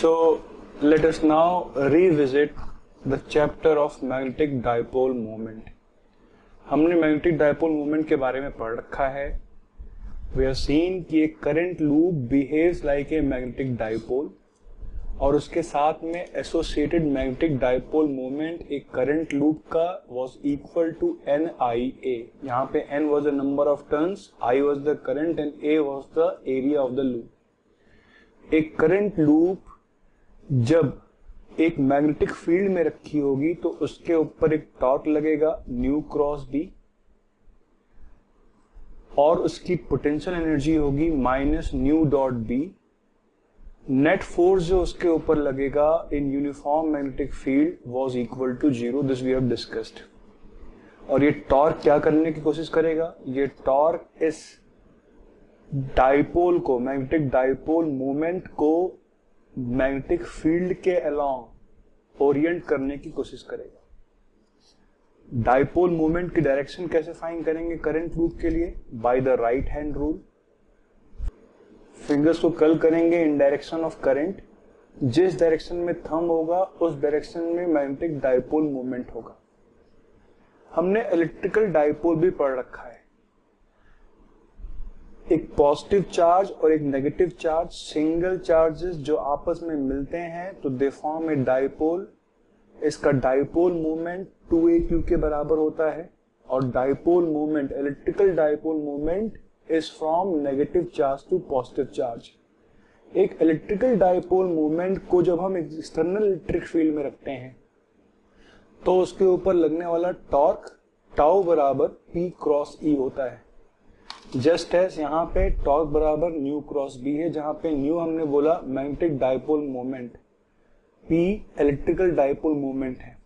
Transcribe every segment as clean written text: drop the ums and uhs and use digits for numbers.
So let us now revisit the chapter of magnetic dipole moment. हमने magnetic dipole moment के बारे में पढ़ रखा है. We have seen कि एक current loop behaves like a magnetic dipole और उसके साथ में एसोसिएटेड मैग्नेटिक डायपोल मोमेंट एक करंट लूप का was equal to NIA. यहाँ पे N was the number of turns, I was the current and A was the area of the loop. एक current loop जब एक मैग्नेटिक फील्ड में रखी होगी तो उसके ऊपर एक टॉर्क लगेगा न्यू क्रॉस बी और उसकी पोटेंशियल एनर्जी होगी minus mu dot B. Net force जो उसके ऊपर लगेगा in uniform magnetic field was equal to 0. This we have discussed. और ये टॉर्क क्या करने की कोशिश करेगा? ये टॉर्क इस डाइपोल को, मैग्नेटिक डाइपोल मोमेंट को मैग्नेटिक फील्ड के अलोंग ओरिएंट करने की कोशिश करेगा. डाइपोल मोमेंट की डायरेक्शन कैसे फाइंड करेंगे करंट लूप के लिए? By the right hand rule. Fingers को कर्ल करेंगे इन डायरेक्शन ऑफ करंट. जिस डायरेक्शन में थंब होगा उस डायरेक्शन में मैग्नेटिक डाइपोल मोमेंट होगा. हमने इलेक्ट्रिकल डाइपोल भी पढ़ रखा है. एक पॉजिटिव चार्ज और एक नेगेटिव चार्ज, सिंगल चार्जेस जो आपस में मिलते हैं तो दे फॉर्म ए डाइपोल. इसका डाइपोल मोमेंट 2AQ के बराबर होता है और dipole moment, electrical dipole moment is from negative charge to positive charge. एक इलेक्ट्रिकल डाइपोल मोमेंट को जब हम एक्सटर्नल इलेक्ट्रिक फील्ड में रखते हैं तो उसके ऊपर लगने वाला टॉर्क टाउ बराबर P क्रॉस E होता है. जस्ट एज यहाँ पे टॉर्क बराबर न्यू क्रॉस बी है, जहां पे न्यू हमने बोला magnetic dipole moment, P electrical dipole moment है.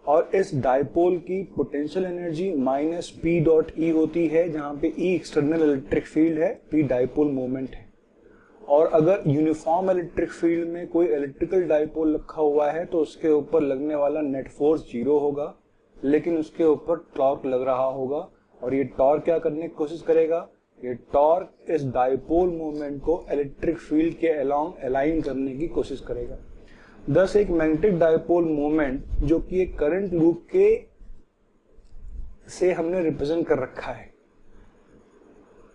और इस डाइपोल की potential energy minus P dot E होती है, जहां पे E एक्सटर्नल इलेक्ट्रिक फील्ड है, P डाइपोल मोमेंट है. और अगर यूनिफॉर्म इलेक्ट्रिक फील्ड में कोई इलेक्ट्रिकल डाइपोल रखा हुआ है तो उसके ऊपर लगने वाला नेट फोर्स 0 होगा, लेकिन उसके ऊपर टॉर्क लग रहा होगा. और ये टॉर्क क्या करने की कोशिश करेगा? ये टॉर्क इस डाइपोल मोमेंट को इलेक्ट्रिक फील्ड के अलोंग अलाइन करने की कोशिश करेगा. थस एक मैग्नेटिक डाइपोल मोमेंट जो कि एक करंट लूप के से हमने रिप्रेजेंट कर रखा है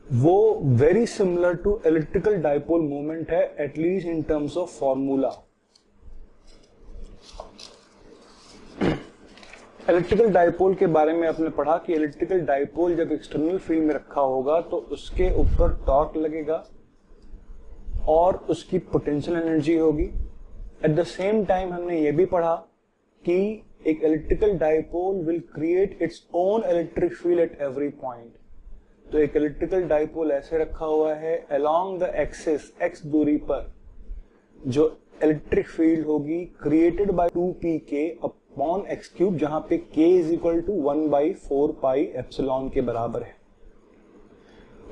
वो very similar to electrical dipole moment है, at least in terms of formula. Electrical dipole के बारे में आपने पढ़ा कि इलेक्ट्रिकल डाइपोल जब एक्सटर्नल फील्ड में रखा होगा तो उसके ऊपर टॉर्क लगेगा और उसकी पोटेंशियल एनर्जी होगी. एट द सेम टाइम हमने ये भी पढ़ा कि एक electrical dipole will create its own electric field at every point. तो एक इलेक्ट्रिकल डाइपोल ऐसे रखा हुआ है अलोंग द एक्सिस, x दूरी पर जो इलेक्ट्रिक फील्ड होगी created by 2pk upon x cube, जहां पे k is equal to 1/4 pi epsilon के बराबर है.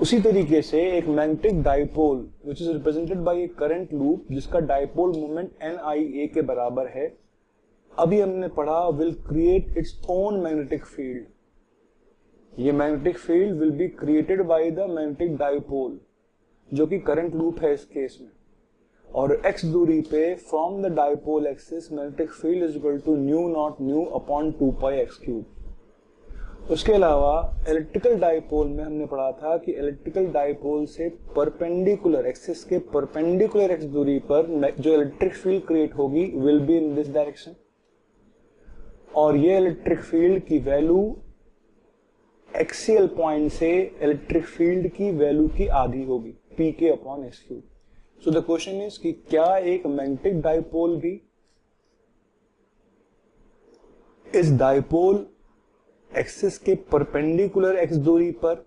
उसी तरीके से एक magnetic dipole which is represented by a current loop जिसका डाइपोल मोमेंट NIA के बराबर है, अभी हमने पढ़ा will create its own magnetic field. ये magnetic field will be created by the magnetic dipole जो कि करंट लूप है इस केस में. और x दूरी पे from the dipole axis magnetic field is equal to mu naught mu upon 2 pi x cube. उसके अलावा इलेक्ट्रिकल डाइपोल में हमने पढ़ा था कि इलेक्ट्रिकल डाइपोल से परपेंडिकुलर, एक्सिस के परपेंडिकुलर x दूरी पर जो इलेक्ट्रिक फील्ड क्रिएट होगी will be in this direction. और ये इलेक्ट्रिक फील्ड की वैल्यू एक्सियल पॉइंट से इलेक्ट्रिक फील्ड की वैल्यू की आधी होगी, pk upon x cube. So the question is कि क्या एक मैग्नेटिक डाइपोल भी इस डाइपोल एक्सिस के परपेंडिकुलर x दूरी पर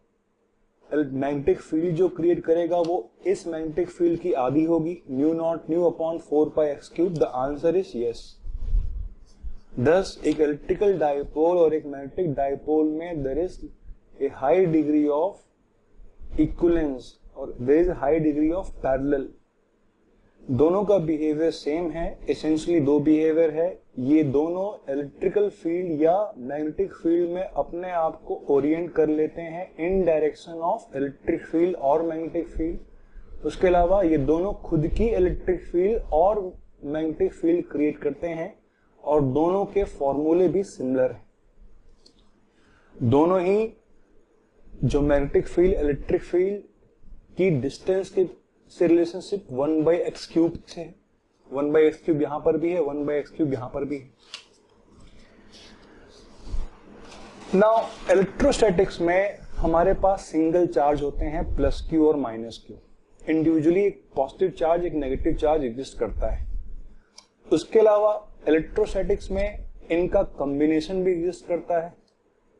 मैग्नेटिक फील्ड जो क्रिएट करेगा वो इस मैग्नेटिक फील्ड की आधी होगी, mu naught mu upon 4 pi x cube. The answer is yes. Thus एक इलेक्ट्रिकल डाइपोल और एक मैग्नेटिक डाइपोल में there is a high degree of equivalence और there is high degree of parallel. दोनों का बिहेवियर सेम है, essentially दो behaviour है. ये दोनों इलेक्ट्रिकल फील्ड या मैग्नेटिक फील्ड में अपने आप को ओरिएंट कर लेते हैं in direction of electric field और मैग्नेटिक फील्ड. उसके अलावा ये दोनों खुद की इलेक्ट्रिक फील्ड और मैग्नेटिक फील्ड क्रिएट करते हैं और दोनों के फॉर्मूले भी सिमिलर हैं। दोनों ही जो मैग्नेटिक फील्ड इलेक्ट्रिक फील्ड की डिस्टेंस के से रिलेशनशिप 1/x³ से है। 1/x³ यहां पर भी है, 1/x³ यहां पर भी है। नाउ इलेक्ट्रोस्टैटिक्स में हमारे पास सिंगल चार्ज होते हैं +q और -q। इंडिविजुअली एक पॉजिटिव चार्ज एक नेगेटिव चार्ज एग्जिस्ट करता है। उसके अलावा इलेक्ट्रोस्टैटिक्स में इनका कॉम्बिनेशन भी एग्जिस्ट करता है,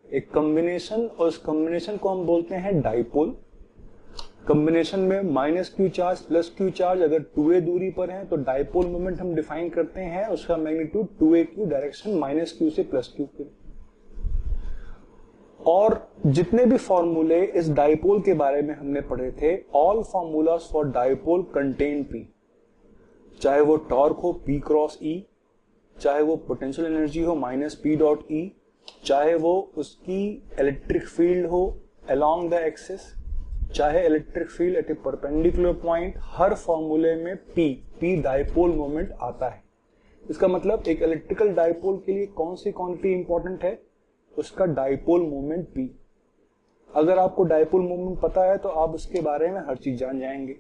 एक कॉम्बिनेशन, और उस कॉम्बिनेशन को हम बोलते हैं डाइपोल। कॉम्बिनेशन में -q चार्ज +q चार्ज अगर 2a दूरी पर है तो डाइपोल मोमेंट हम डिफाइन करते हैं उसका मैग्नीट्यूड 2aq डायरेक्शन -q से +q के। और जितने भी फॉर्मूले इस डाइपोल के बारे में हमने पढ़े थे, all formulas for dipole contain P, चाहे वो टॉर्क हो P क्रॉस E, चाहे वो पोटेंशियल एनर्जी हो -P.E, चाहे वो उसकी इलेक्ट्रिक फील्ड हो अलोंग द एक्सिस, चाहे electric field at a perpendicular point, हर फॉर्मूले में P डाइपोल मोमेंट आता है। इसका मतलब एक इलेक्ट्रिकल डाइपोल के लिए कौन सी क्वांटिटी इंपॉर्टेंट है, उसका डाइपोल मोमेंट P। अगर आपको डाइपोल मोमेंट पता है तो आप उसके बारे में हर चीज जान जाएंगे।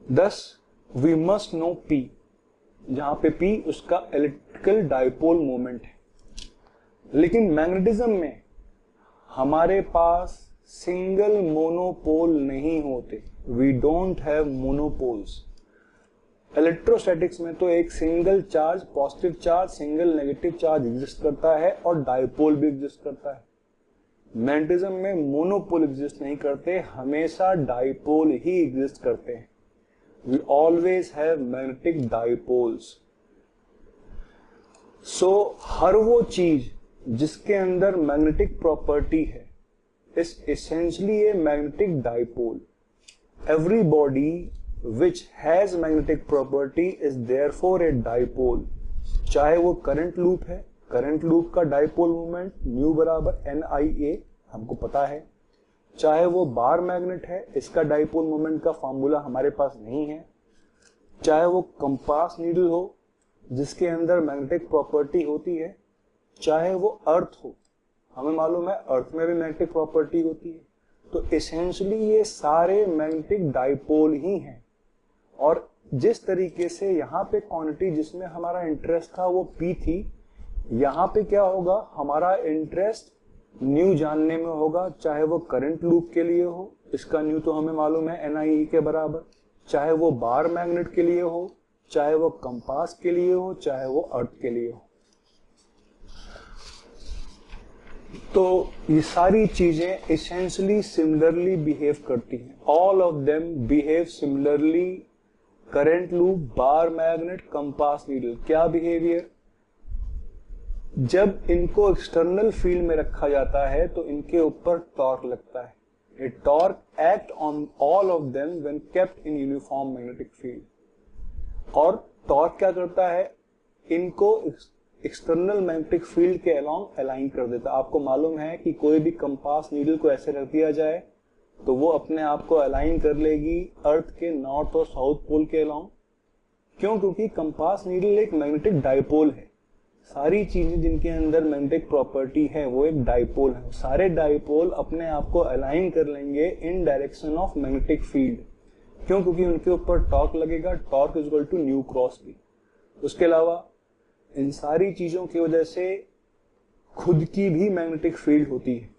thus we must know P, जहां पे P उसका इलेक्ट्रिकल डाइपोल मोमेंट है। लेकिन मैग्नेटिज्म में हमारे पास सिंगल मोनोपोल नहीं होते, we don't have monopoles. Electrostatics में तो एक single charge positive charge single negative charge exist करता है और डाइपोल भी एग्जिस्ट करता है। मैग्नेटिज्म में मोनोपोल एग्जिस्ट नहीं करते, हमेशा डाइपोल ही एग्जिस्ट करते हैं। We always have magnetic dipoles. So हर वो चीज जिसके अंदर मैग्नेटिक प्रॉपर्टी है is essentially a magnetic dipole. Every body which has magnetic property is therefore a dipole. चाहे वो करंट लूप है, करंट लूप का डाइपोल मोमेंट न्यू बराबर NIA हमको पता है। चाहे वो बार मैग्नेट है, इसका डाइपोल मोमेंट का फॉर्मूला हमारे पास नहीं है। चाहे वो कंपास नीडल हो जिसके अंदर मैग्नेटिक प्रॉपर्टी होती है, चाहे वो अर्थ हो, हमें मालूम है अर्थ में भी मैग्नेटिक प्रॉपर्टी होती है। तो एसेंशियली ये सारे मैग्नेटिक डाइपोल ही हैं। और जिस तरीके से यहाँ पे क्वांटिटी जिसमें हमारा इंटरेस्ट था वो P थी, यहाँ पे क्या होगा, हमारा इंटरेस्ट न्यू जानने में होगा, चाहे वो करंट लूप के लिए हो, इसका न्यू तो हमें मालूम है NIE के बराबर, चाहे वो बार मैग्नेट के लिए हो, चाहे वो कंपास के लिए हो, चाहे वो अर्थ के लिए हो। तो ये सारी चीजें एसेंशियली सिमिलरली बिहेव करती हैं। All of them behave similarly, current loop, bar magnet, compass needle. क्या बिहेवियर, जब इनको एक्सटर्नल फील्ड में रखा जाता है तो इनके ऊपर टॉर्क लगता है। A torque act on all of them when kept in uniform magnetic field. और टॉर्क क्या करता है, इनको एक्सटर्नल मैग्नेटिक फील्ड के अलोंग अलाइन कर देता है। आपको मालूम है कि कोई भी कंपास नीडल को ऐसे रख दिया जाए तो वो अपने आप को अलाइन कर लेगी अर्थ के नॉर्थ और साउथ पोल के अलोंग। क्यों? क्योंकि कंपास नीडल एक मैग्नेटिक डाइपोल है। सारी चीजें जिनके अंदर मैग्नेटिक प्रॉपर्टी है वो एक डाइपोल है। सारे डाइपोल अपने आप को अलाइन कर लेंगे in direction of magnetic field. क्यों? क्योंकि उनके ऊपर टॉर्क लगेगा, torque is equal to mu cross B. उसके अलावा इन सारी चीजों की वजह से खुद की भी मैग्नेटिक फील्ड होती है।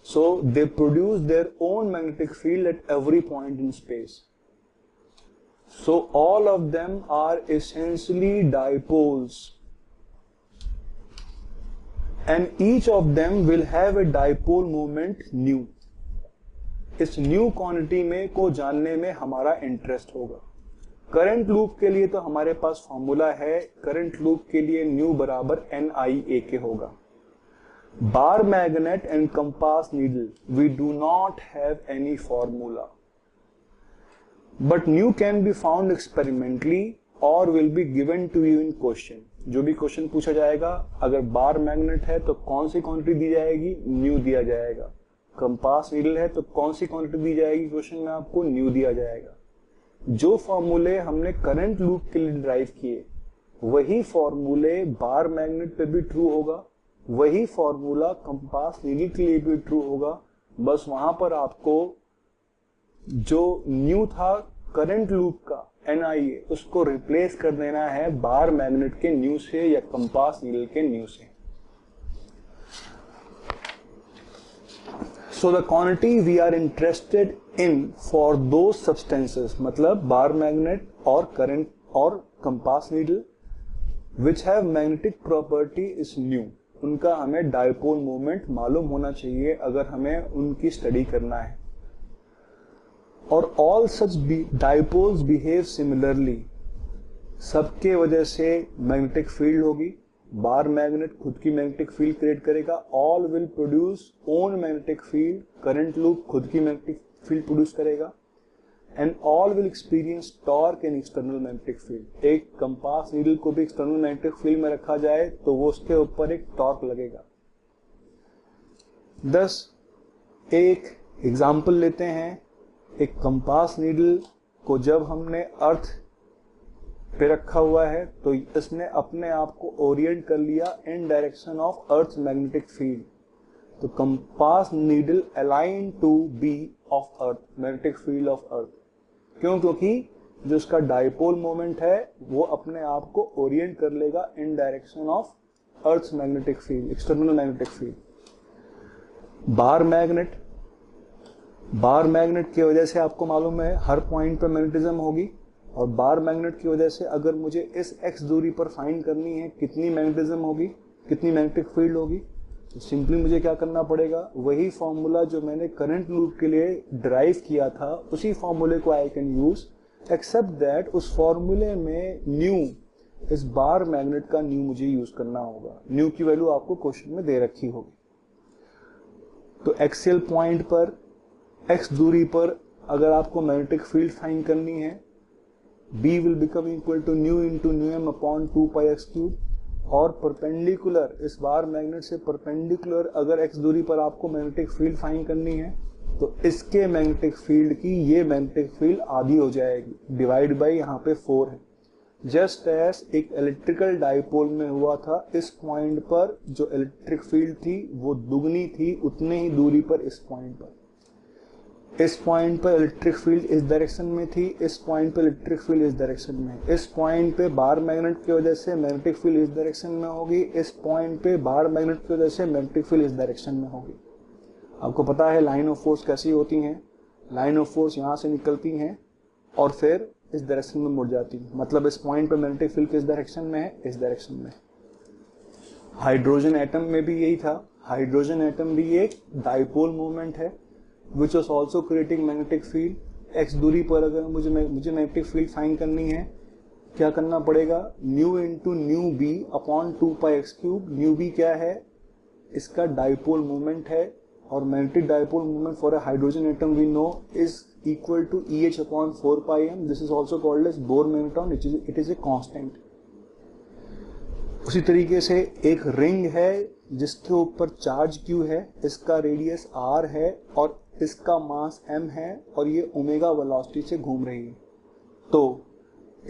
So they produce their own magnetic field at every point in space. So all of them are essentially dipoles and each of them will have a dipole moment mu. इस mu quantity में को जानने में हमारा interest होगा। Current loop के लिए तो हमारे पास फॉर्मूला है, करंट लूप के लिए न्यू बराबर NIA के होगा। Bar magnet and compass needle we do not have any formula, but mu can be found experimentally और will be given to you in question. जो भी क्वेश्चन पूछा जाएगा, अगर बार मैग्नेट है तो कौन सी क्वांटिटी दी जाएगी, न्यू दिया जाएगा। कंपास नीडल है तो कौन सी क्वांटिटी दी जाएगी, क्वेश्चन में आपको न्यू दिया जाएगा। जो फॉर्मूले हमने करंट लूप के लिए ड्राइव किए वही फॉर्मूले बार मैग्नेट पे भी ट्रू होगा, वही फॉर्मूला कंपास नीडल के लिए भी ट्रू होगा। बस वहां पर आपको जो न्यू था करंट लूप का NIA उसको रिप्लेस कर देना है बार मैग्नेट के न्यू से या कंपास नीडल के न्यू से। So the quantity we are interested in for those substances, मतलब बार मैग्नेट और करंट और compass needle which have magnetic property is new, उनका हमें डायपोल मोमेंट मालूम होना चाहिए अगर हमें उनकी स्टडी करना है। और all such dipoles behave similarly, सबके वजह से मैग्नेटिक फील्ड होगी, बार मैग्नेट खुद की मैग्नेटिक फील्ड क्रिएट करेगा, all will produce own magnetic field, current loop खुद की मैग्नेटिक फील्ड प्रोड्यूस करेगा, and all will experience torque in external magnetic field. एक कंपास नीडल को भी एक्सटर्नल मैग्नेटिक फील्ड में रखा जाए तो वो उसके ऊपर एक टॉर्क लगेगा। दस एक एग्जाम्पल लेते हैं, एक कंपास नीडल को जब हमने अर्थ पे रखा हुआ है तो इसने अपने आप को ओरिएंट कर लिया in direction of earth magnetic field. तो compass needle align to be of earth, magnetic field of earth. क्यों? क्योंकि जो उसका डायपोल मोमेंट है वो अपने आप को ओरिएंट कर लेगा इन direction of earth magnetic field, external magnetic field. Bar magnet की वजह से आपको मालूम है हर पॉइंट पर मैग्नेटिज्म होगी, और बार मैग्नेट की वजह से अगर मुझे इस x दूरी पर फाइंड करनी है कितनी मैग्नेटिज्म होगी, कितनी मैग्नेटिक फील्ड होगी, तो सिंपली मुझे क्या करना पड़ेगा, वही फॉर्मूला जो मैंने करंट लूप के लिए ड्राइव किया था उसी फॉर्मूले को I can use, except that उस फॉर्मूले में न्यू, इस बार मैग्नेट का न्यू मुझे यूज करना होगा। न्यू की वैल्यू आपको क्वेश्चन में दे रखी होगी। तो एक्सियल पॉइंट पर x दूरी पर अगर आपको मैग्नेटिक फील्ड फाइंड करनी है, B will become equal to nu into nu m upon 2 pi x cube, और परपेंडिकुलर, इस बार मैग्नेट से परपेंडिकुलर अगर x दूरी पर आपको मैग्नेटिक फील्ड फाइंड करनी है तो इसके मैग्नेटिक फील्ड की ये मैग्नेटिक फील्ड आधी हो जाएगी, डिवाइड बाई यहाँ पे 4 है। जस्ट एज एक इलेक्ट्रिकल डायपोल में हुआ था, इस पॉइंट पर जो इलेक्ट्रिक फील्ड थी वो दुगनी थी उतने ही दूरी पर इस पॉइंट पर। इस पॉइंट पर इलेक्ट्रिक फील्ड इस डायरेक्शन में थी, इस पॉइंट पर इलेक्ट्रिक फील्ड इस डायरेक्शन में। इस पॉइंट पे बार मैग्नेट की वजह से मैग्नेटिक फील्ड इस डायरेक्शन में होगी, इस पॉइंट पे बार मैग्नेट की वजह से मैग्नेटिक फील्ड इस डायरेक्शन में होगी। आपको पता है लाइन ऑफ फोर्स कैसी होती हैं, लाइन ऑफ फोर्स यहाँ से निकलती हैं और फिर इस डायरेक्शन में मुड़ जाती है, मतलब इस पॉइंट पे मैग्नेटिक फील्ड किस डायरेक्शन में है, इस डायरेक्शन में। हाइड्रोजन एटम में भी यही था, हाइड्रोजन एटम भी एक डायपोल मोमेंट है which was also creating magnetic field। x दूरी पर अगर मुझे मैग्नेटिक फील्ड फाइंड करनी है, क्या करना पड़ेगा, mu into mu B upon 2 pi x cube. Mu B क्या है, इसका डायपोल मोमेंट है, और magnetic dipole moment for a hydrogen atom we know is equal to EH upon 4 pi m। This is also called as Bohr magnetron, it is a constant. उसी तरीके से एक ring है जिसके ऊपर चार्ज Q है, इसका रेडियस R है और इसका मास m है, और ये ओमेगा वेलोसिटी से घूम रही है। तो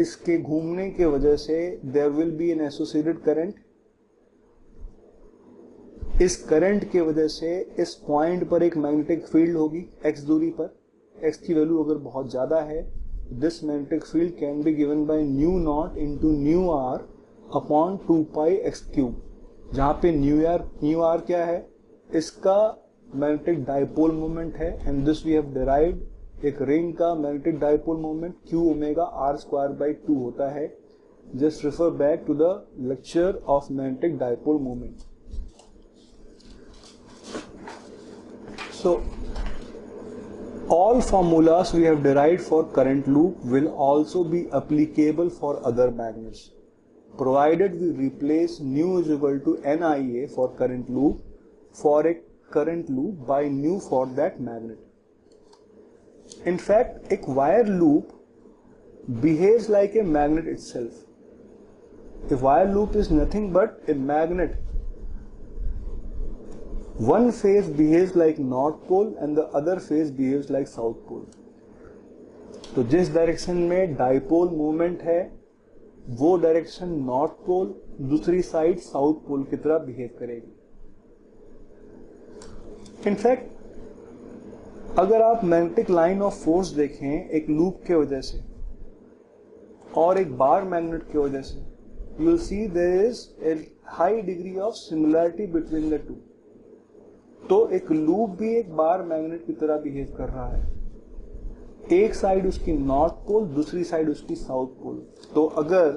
इसके घूमने के वजह से there will be an associated current. इस करंट के वजह से इस पॉइंट पर एक मैग्नेटिक फील्ड होगी x दूरी पर। x की वैल्यू अगर बहुत ज्यादा है, this magnetic field can be given by mu naught into mu R upon 2 pi x cube, जहां पे न्यू आर क्या है, इसका मैग्नेटिक डायपोल मोमेंट है, and this we have derived. एक रिंग का magnetic dipole moment Q omega R square by 2 होता है। Just refer back to the lecture of magnetic dipole moment. So all formulas we have derived for current loop will also be applicable for other magnets, provided we replace nu is equal to NIA for current loop for a current loop by nu for that magnet. In fact, a wire loop behaves like a magnet itself. A wire loop is nothing but a magnet one face behaves like north pole and the other face behaves like south pole. तो जिस direction में dipole movement है वो direction north pole, दूसरी side south pole की तरह behave करेगी। In fact अगर आप मैग्नेटिक लाइन ऑफ फोर्स देखें एक लूप के वजह से और एक बार मैग्नेट की वजह से, you will see there is a high degree of similarity between the two. तो एक लूप भी एक बार मैग्नेट की तरह बिहेव कर रहा है, एक साइड उसकी नॉर्थ पोल, दूसरी साइड उसकी साउथ पोल। तो अगर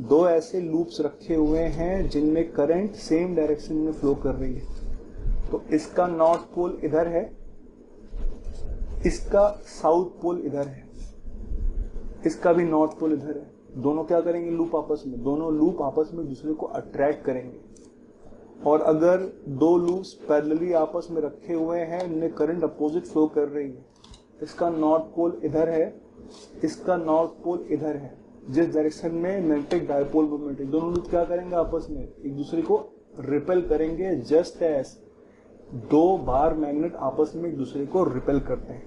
दो ऐसे लूप्स रखे हुए हैं जिनमें करंट सेम डायरेक्शन में फ्लो कर रही है, तो इसका नॉर्थ पोल इधर है, इसका साउथ पोल इधर है, इसका भी नॉर्थ पोल इधर है। दोनों क्या करेंगे? लूप आपस में, दोनों लूप आपस में दूसरे को अट्रैक्ट करेंगे। और अगर दो लूप्स पैरेलली आपस में रखे हुए हैं, इनमें करंट अपोजिट फ्लो कर रही है, इसका नॉर्थ पोल इधर है, इसका नॉर्थ पोल इधर है, जिस डायरेक्शन में मैग्नेटिक डायपोल मूवमेंट है, दोनों लूप क्या करेंगे? आपस में एक दूसरे को रिपेल करेंगे, जस्ट एज दो बार मैग्नेट आपस में एक दूसरे को रिपेल करते हैं।